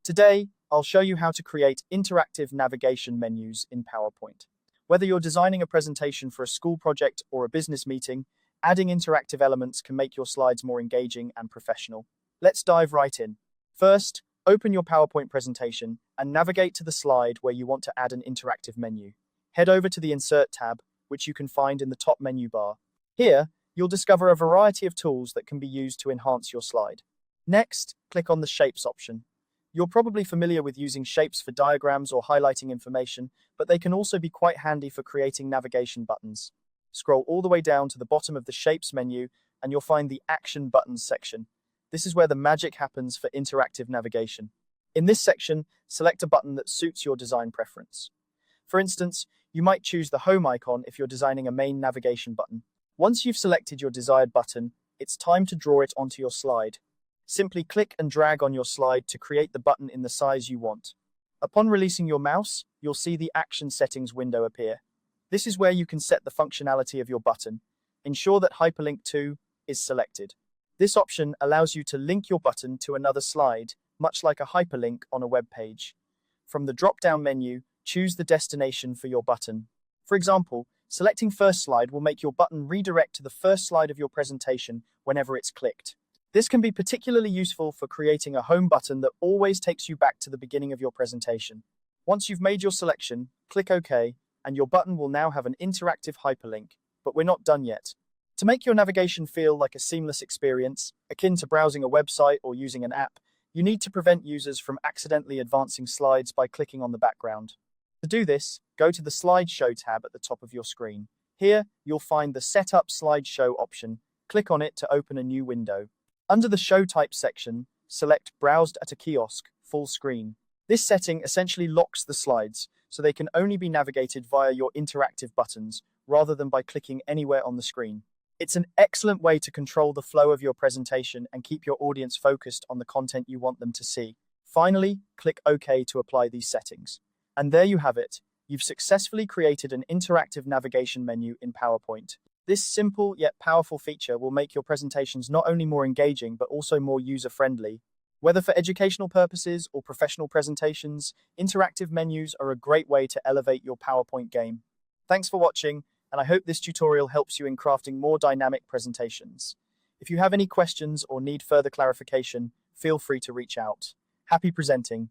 Today, I'll show you how to create interactive navigation menus in PowerPoint. Whether you're designing a presentation for a school project or a business meeting, adding interactive elements can make your slides more engaging and professional. Let's dive right in. First, open your PowerPoint presentation and navigate to the slide where you want to add an interactive menu. Head over to the Insert tab, which you can find in the top menu bar. Here, you'll discover a variety of tools that can be used to enhance your slide. Next, click on the Shapes option. You're probably familiar with using shapes for diagrams or highlighting information, but they can also be quite handy for creating navigation buttons. Scroll all the way down to the bottom of the Shapes menu, and you'll find the Action Buttons section. This is where the magic happens for interactive navigation. In this section, select a button that suits your design preference. For instance, you might choose the Home icon if you're designing a main navigation button. Once you've selected your desired button, it's time to draw it onto your slide. Simply click and drag on your slide to create the button in the size you want. Upon releasing your mouse, you'll see the Action Settings window appear. This is where you can set the functionality of your button. Ensure that Hyperlink to is selected. This option allows you to link your button to another slide, much like a hyperlink on a web page. From the drop-down menu, choose the destination for your button. For example, selecting First Slide will make your button redirect to the first slide of your presentation whenever it's clicked. This can be particularly useful for creating a home button that always takes you back to the beginning of your presentation. Once you've made your selection, click OK, and your button will now have an interactive hyperlink. But we're not done yet. To make your navigation feel like a seamless experience, akin to browsing a website or using an app, you need to prevent users from accidentally advancing slides by clicking on the background. To do this, go to the Slideshow tab at the top of your screen. Here, you'll find the Set Up Slideshow option. Click on it to open a new window. Under the Show Type section, select Browsed at a Kiosk, Full Screen. This setting essentially locks the slides, so they can only be navigated via your interactive buttons, rather than by clicking anywhere on the screen. It's an excellent way to control the flow of your presentation and keep your audience focused on the content you want them to see. Finally, click OK to apply these settings. And there you have it. You've successfully created an interactive navigation menu in PowerPoint. This simple yet powerful feature will make your presentations not only more engaging, but also more user-friendly. Whether for educational purposes or professional presentations, interactive menus are a great way to elevate your PowerPoint game. Thanks for watching, and I hope this tutorial helps you in crafting more dynamic presentations. If you have any questions or need further clarification, feel free to reach out. Happy presenting!